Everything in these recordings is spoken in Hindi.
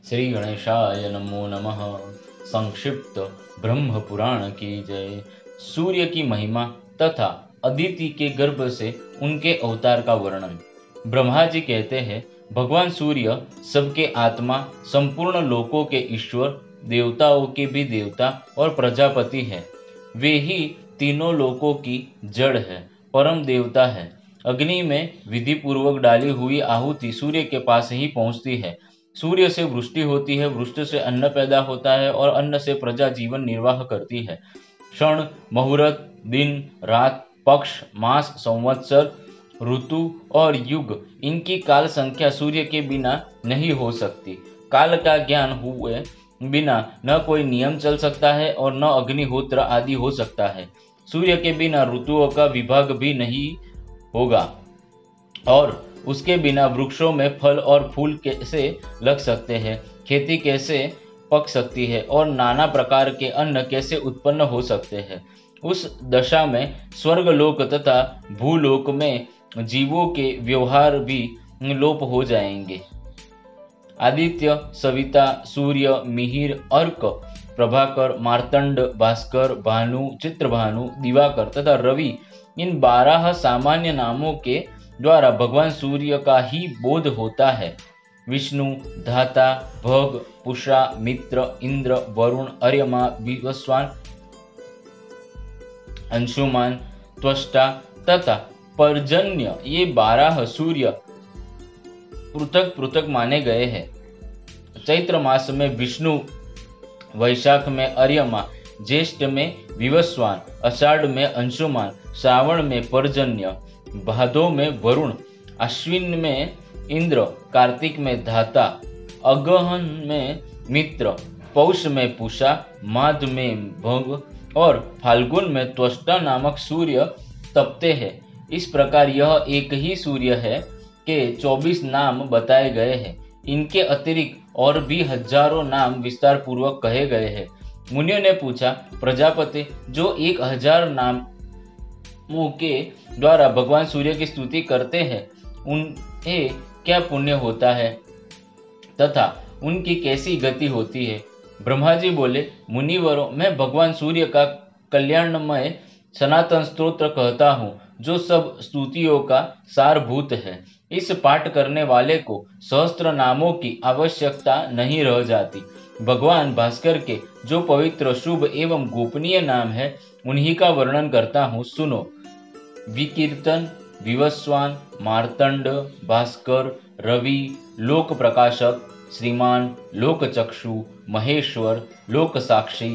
श्री गणेशाय नमो नमः। संक्षिप्त ब्रह्म पुराण की जय। सूर्य की महिमा तथा अदिति के गर्भ से उनके अवतार का वर्णन। ब्रह्मा जी कहते हैं, भगवान सूर्य सबके आत्मा, संपूर्ण लोकों के ईश्वर, देवताओं के भी देवता और प्रजापति है। वे ही तीनों लोकों की जड़ है, परम देवता है। अग्नि में विधि पूर्वक डाली हुई आहुति सूर्य के पास ही पहुंचती है। सूर्य से वृष्टि होती है, वृष्टि से अन्न पैदा होता है और अन्न से प्रजा जीवन निर्वाह करती है। क्षण, मुहूर्त, दिन, रात, पक्ष, मास, संवत्सर, ऋतु और युग, इनकी काल संख्या सूर्य के बिना नहीं हो सकती। काल का ज्ञान हुए बिना न कोई नियम चल सकता है और न अग्निहोत्र आदि हो सकता है। सूर्य के बिना ऋतुओं का विभाग भी नहीं होगा और उसके बिना वृक्षों में फल और फूल कैसे लग सकते हैं, खेती कैसे पक सकती है और नाना प्रकार के अन्न कैसे उत्पन्न हो सकते हैं। उस दशा में स्वर्गलोक तथा भूलोक में जीवों के व्यवहार भी लोप हो जाएंगे। आदित्य, सविता, सूर्य, मिहिर, अर्क, प्रभाकर, मार्तंड, भास्कर, भानु, चित्रभानु, दिवाकर तथा रवि, इन 12 सामान्य नामों के द्वारा भगवान सूर्य का ही बोध होता है। विष्णु, धाता, भग, पुषा, मित्र, इंद्र, वरुण, अर्यमा, विवस्वान, अंशुमान, त्वष्टा तथा पर्जन्य, ये 12 सूर्य पृथक पृथक माने गए हैं। चैत्र मास में विष्णु, वैशाख में अर्यमा, ज्येष्ठ में विवस्वान, आषाढ़ में अंशुमान, श्रावण में पर्जन्य, भादो में वरुण, अश्विन में इंद्र, कार्तिक में धाता, अगहन में मित्र, पौष में पूषा, माघ में भग और फाल्गुन में त्वष्टा नामक सूर्य तपते हैं। इस प्रकार यह एक ही सूर्य है के 24 नाम बताए गए हैं। इनके अतिरिक्त और भी हजारों नाम विस्तार पूर्वक कहे गए हैं। मुनियों ने पूछा, प्रजापति जो 1000 नामों के द्वारा भगवान सूर्य की स्तुति करते हैं, उन्हें क्या पुण्य होता है तथा उनकी कैसी गति होती है? ब्रह्मा जी बोले, मुनिवरों, मैं भगवान सूर्य का कल्याणमय सनातन स्तोत्र कहता हूँ, जो सब स्तुतियों का सारभूत है। इस पाठ करने वाले को सहस्त्र नामों की आवश्यकता नहीं रह जाती। भगवान भास्कर के जो पवित्र, शुभ एवं गोपनीय नाम है, उन्हीं का वर्णन करता हूँ, सुनो। विकीर्तन, विवस्वान, मार्तंड, भास्कर, रवि, लोक प्रकाशक, श्रीमान, लोकचक्षु, महेश्वर, लोक साक्षी,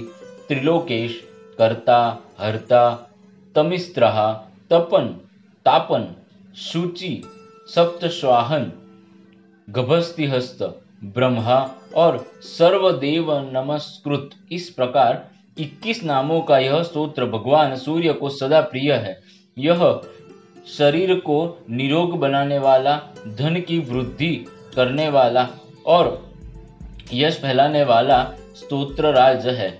त्रिलोकेश, कर्ता, हर्ता, तमिस्त्रहा, तपन, तापन, शुचि, सप्तश्वाहन, गभस्तिहस्त, ब्रह्मा और सर्वदेव नमस्कृत, इस प्रकार 21 नामों का यह स्तोत्र भगवान सूर्य को सदा प्रिय है। यह शरीर को निरोग बनाने वाला, धन की वृद्धि करने वाला और यश फैलाने वाला स्तोत्र राज है।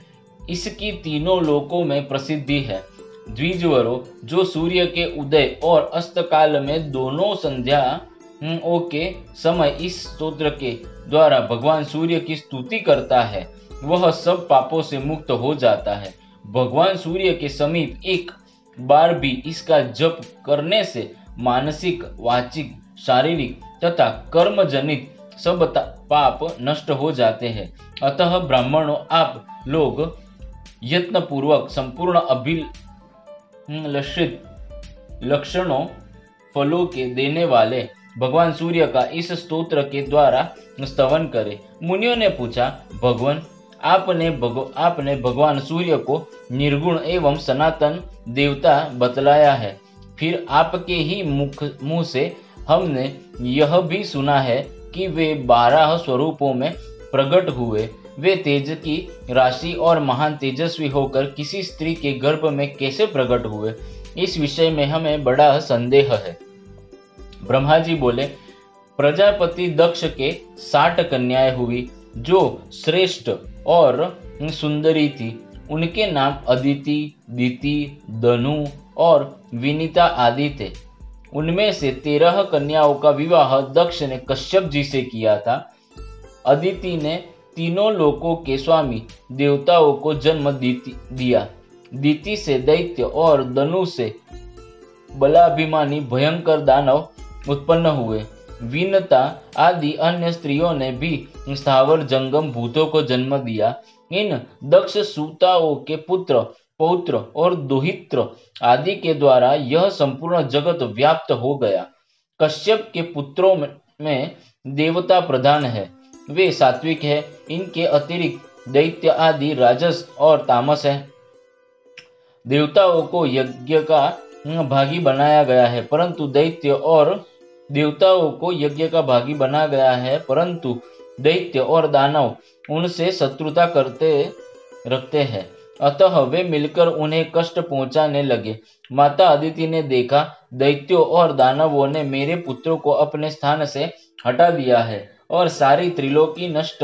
इसकी तीनों लोकों में प्रसिद्धि है। द्विजवरों, जो सूर्य के उदय और अस्त काल में दोनों संध्याओं के समय इस स्तोत्र के द्वारा भगवान सूर्य की स्तुति करता है, वह सब पापों से मुक्त हो जाता है। भगवान सूर्य के समीप एक बार भी इसका जप करने से मानसिक, वाचिक, शारीरिक तथा कर्म जनित सब पाप नष्ट हो जाते हैं। अतः ब्राह्मणों, आप लोग यत्न पूर्वक संपूर्ण अभिलषित लक्षणों, फलों के देने वाले भगवान सूर्य का इस स्तोत्र के द्वारा स्तवन करें। मुनियों ने पूछा, भगवान, आपने भगवान सूर्य को निर्गुण एवं सनातन देवता बतलाया है, फिर आपके ही मुंह से हमने यह भी सुना है कि वे 12 स्वरूपों में प्रकट हुए। वे तेज की राशि और महान तेजस्वी होकर किसी स्त्री के गर्भ में कैसे प्रकट हुए, इस विषय में हमें बड़ा संदेह है। ब्रह्मा जी बोले, प्रजापति दक्ष के 60 कन्याएं हुई, जो श्रेष्ठ और सुंदरी थी। उनके नाम अदिति, दिति, दनु और विनीता आदि थे। उनमें से 13 कन्याओं का विवाह दक्ष ने कश्यप जी से किया था। अदिति ने तीनों लोकों के स्वामी देवताओं को जन्म दिया। दिति से दैत्य और दनु से बलाभिमानी भयंकर दानव उत्पन्न हुए। विनता आदि अन्य स्त्रियों ने भी स्थावर जंगम भूतों को जन्म दिया। इन दक्ष सूताओं के पुत्र पौत्र और दोहित्र आदि के द्वारा यह संपूर्ण जगत व्याप्त हो गया। कश्यप के पुत्रों में देवता प्रधान है, वे सात्विक है। इनके अतिरिक्त दैत्य आदि राजस और तामस है। देवताओं को यज्ञ का भागी बनाया गया है, परंतु दैत्य और दानव उनसे शत्रुता रखते हैं, अतः वे मिलकर उन्हें कष्ट पहुंचाने लगे। माता अदिति ने देखा दैत्यों और दानवों ने मेरे पुत्रों को अपने स्थान से हटा दिया है और सारी त्रिलोकी नष्ट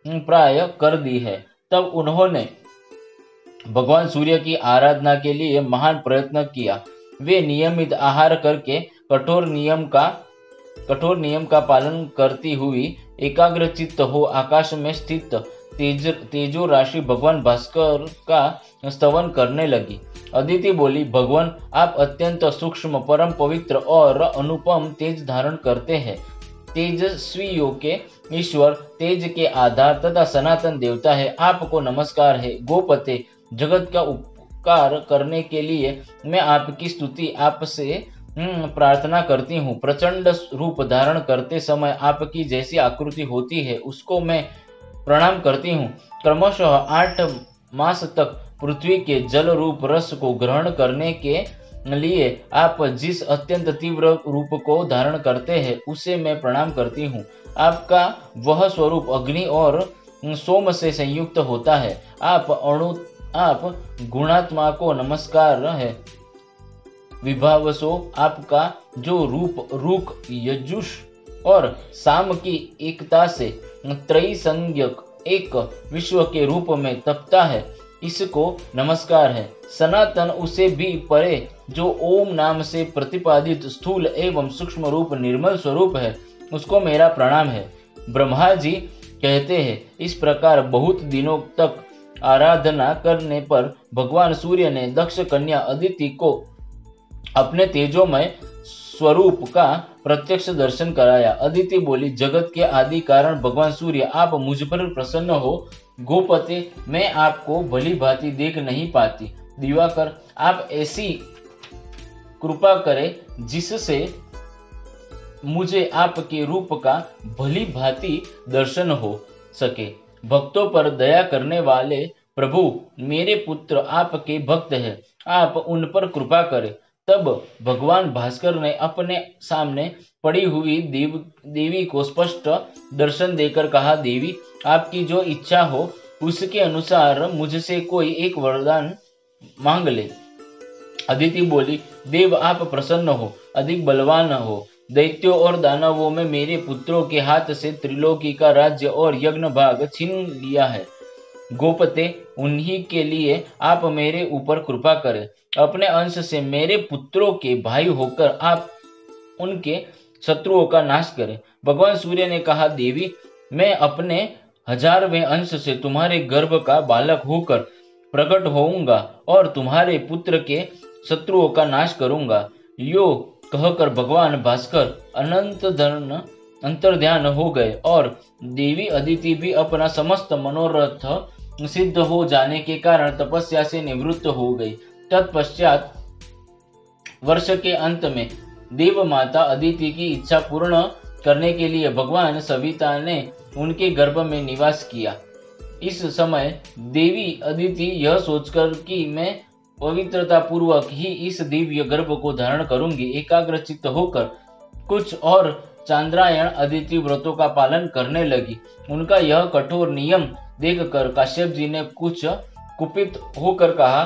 प्राय कर दी है। तब उन्होंने भगवान सूर्य की आराधना के लिए महान प्रयत्न किया। वे नियमित आहार करके कठोर नियम का पालन करती हुई एकाग्र चित्त हो आकाश में स्थित तेजो राशि भगवान भास्कर का स्तवन करने लगी। अदिति बोली, भगवान आप अत्यंत सूक्ष्म, परम पवित्र और अनुपम तेज धारण करते हैं। तेजस्वियों के ईश्वर, तेज के आधार तथा सनातन देवता है, आपको नमस्कार है। गोपते, जगत का उपकार करने के लिए मैं आपकी स्तुति आपसे प्रार्थना करती हूँ। प्रचंड रूप धारण करते समय आपकी जैसी आकृति होती है उसको मैं प्रणाम करती हूँ। क्रमशः 8 मास तक पृथ्वी के जल रूप रस को ग्रहण करने के लिए आप जिस अत्यंत तीव्र रूप को धारण करते हैं उसे मैं प्रणाम करती हूँ। आपका वह स्वरूप अग्नि और सोम से संयुक्त होता है। आप गुणात्मा को नमस्कार है। विभावसो, आपका जो रूप रुक, यजुष और साम की एकता से त्रैसंज्ञक एक विश्व के रूप में तपता है, इसको नमस्कार है। सनातन, उसे भी परे, जो ओम नाम से प्रतिपादित स्थूल एवं सूक्ष्म रूप निर्मल स्वरूप है, उसको मेरा प्रणाम है। ब्रह्मा जी कहते हैं, इस प्रकार बहुत दिनों तक आराधना करने पर भगवान सूर्य ने दक्ष कन्या अदिति को अपने तेजोमय स्वरूप का प्रत्यक्ष दर्शन कराया। अदिति बोली, जगत के आदि कारण भगवान सूर्य, आप मुझ पर प्रसन्न हो। गोपते, मैं आपको भली भांति देख नहीं पाती। दिवाकर, आप ऐसी कृपा करें जिससे मुझे आपके रूप का भली भांति दर्शन हो सके। भक्तों पर दया करने वाले प्रभु, मेरे पुत्र आपके भक्त हैं, आप उन पर कृपा करें। तब भगवान भास्कर ने अपने सामने पड़ी हुई देवी को स्पष्ट दर्शन देकर कहा, देवी, आपकी जो इच्छा हो उसके अनुसार मुझसे कोई एक वरदान मांग ले। अदिति बोली, देव, आप प्रसन्न हो, अधिक बलवान हो। दैत्यों और दानवों में मेरे पुत्रों के हाथ से त्रिलोकी का राज्य और यज्ञ भाग छीन लिया है। गोपते, उन्हीं के लिए आप मेरे ऊपर कृपा करें। अपने अंश से मेरे पुत्रों के भाई होकर आप उनके शत्रुओं का नाश करें। भगवान सूर्य ने कहा, देवी, मैं अपने 1000वें अंश से तुम्हारे गर्भ का बालक होकर प्रकट होऊंगा और तुम्हारे पुत्र के शत्रुओं का नाश करूंगा। यो कहकर भगवान भास्कर अंतर्ध्यान हो गए और देवी अदिति भी अपना समस्त मनोरथ सिद्ध हो जाने के कारण तपस्या से निवृत्त हो गई। तत्पश्चात वर्ष के अंत में देव माता अदिति की इच्छा पूर्ण करने के लिए भगवान सविता ने उनके गर्भ में निवास किया। इस समय देवी अदिति यह सोचकर कि मैं पवित्रता पूर्वक ही इस दिव्य गर्भ को धारण करूंगी, एकाग्र चित्त होकर कुछ और चांद्रायण अदिति व्रतों का पालन करने लगी। उनका यह कठोर नियम देखकर काश्यप जी ने कुछ कुपित होकर कहा,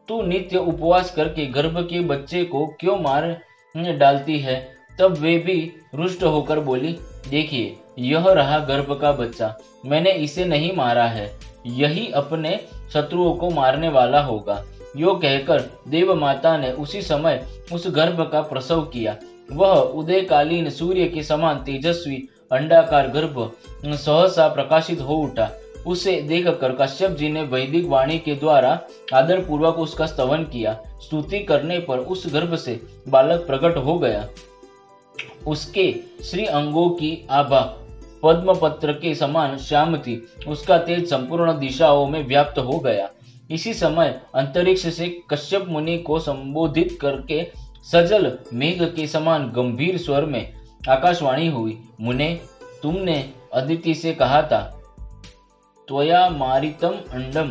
तू नित्य उपवास करके गर्भ के बच्चे को क्यों मार डालती है? तब वे भी रुष्ट होकर बोली, देखिए, यह रहा गर्भ का बच्चा, मैंने इसे नहीं मारा है, यही अपने शत्रुओं को मारने वाला होगा। यो कहकर देव माता ने उसी समय उस गर्भ का प्रसव किया। वह उदयकालीन सूर्य के समान तेजस्वी अंडाकार गर्भ सहसा प्रकाशित हो उठा। उसे देखकर कश्यप जी ने वैदिक वाणी के द्वारा आदर पूर्वक उसका स्तवन किया। स्तुति करने पर उस गर्भ से बालक प्रकट हो गया। उसके श्री अंगों की आभा पद्म पत्र के समान श्याम थी। उसका तेज संपूर्ण दिशाओं में व्याप्त हो गया। इसी समय अंतरिक्ष से कश्यप मुनि को संबोधित करके सजल मेघ के समान गंभीर स्वर में आकाशवाणी हुई। मुने, तुमने अदिति से कहा था, त्वया मारितम अंडम,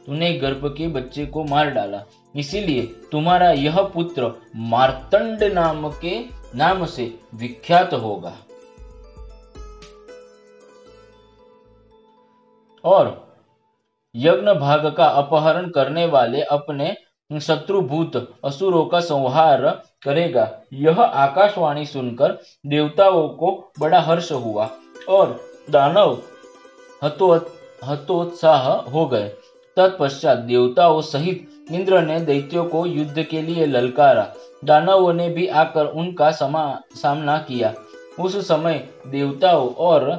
तूने गर्भ के बच्चे को मार डाला, इसीलिए तुम्हारा यह पुत्र मार्तंड नाम से विख्यात होगा। और यज्ञ भाग का अपहरण करने वाले अपने शत्रुभूत असुरों का संहार करेगा। यह आकाशवाणी सुनकर देवताओं को बड़ा हर्ष हुआ और दानव हतोत्साह हो गए। तत्पश्चात देवताओं सहित इंद्र ने दैत्यों को युद्ध के लिए ललकारा। दानवों ने भी आकर उनका सामना किया। उस समय देवताओं और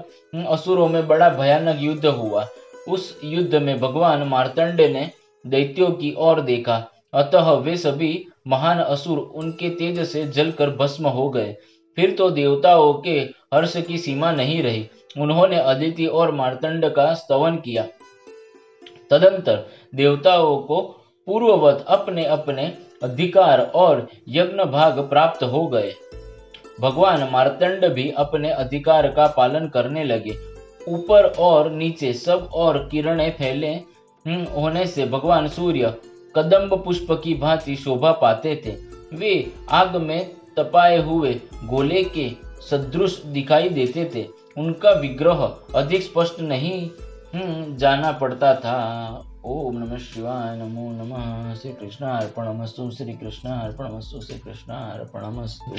असुरों में बड़ा भयानक युद्ध हुआ। उस युद्ध में भगवान मार्तंड ने दैत्यों की ओर देखा, अतः वे सभी महान असुर उनके तेज से जलकर भस्म हो गए। फिर तो देवताओं के हर्ष की सीमा नहीं रही। उन्होंने अदिति और मार्तंड का स्तवन किया। तदंतर देवताओं को पूर्ववत अपने अपने अधिकार और यज्ञ भाग प्राप्त हो गए। भगवान मार्तंड भी अपने अधिकार का पालन करने लगे। ऊपर और नीचे सब और किरणें फैले होने से भगवान सूर्य कदम्ब पुष्प की भांति शोभा पाते थे। वे आग में तपाए हुए गोले के सदृश दिखाई देते थे। उनका विग्रह अधिक स्पष्ट नहीं जाना पड़ता था। ओम नमः शिवाय। नमो नमः। श्री कृष्णार्पणमस्तु। श्री कृष्णार्पणमस्तु। श्री कृष्णार्पणमस्तु।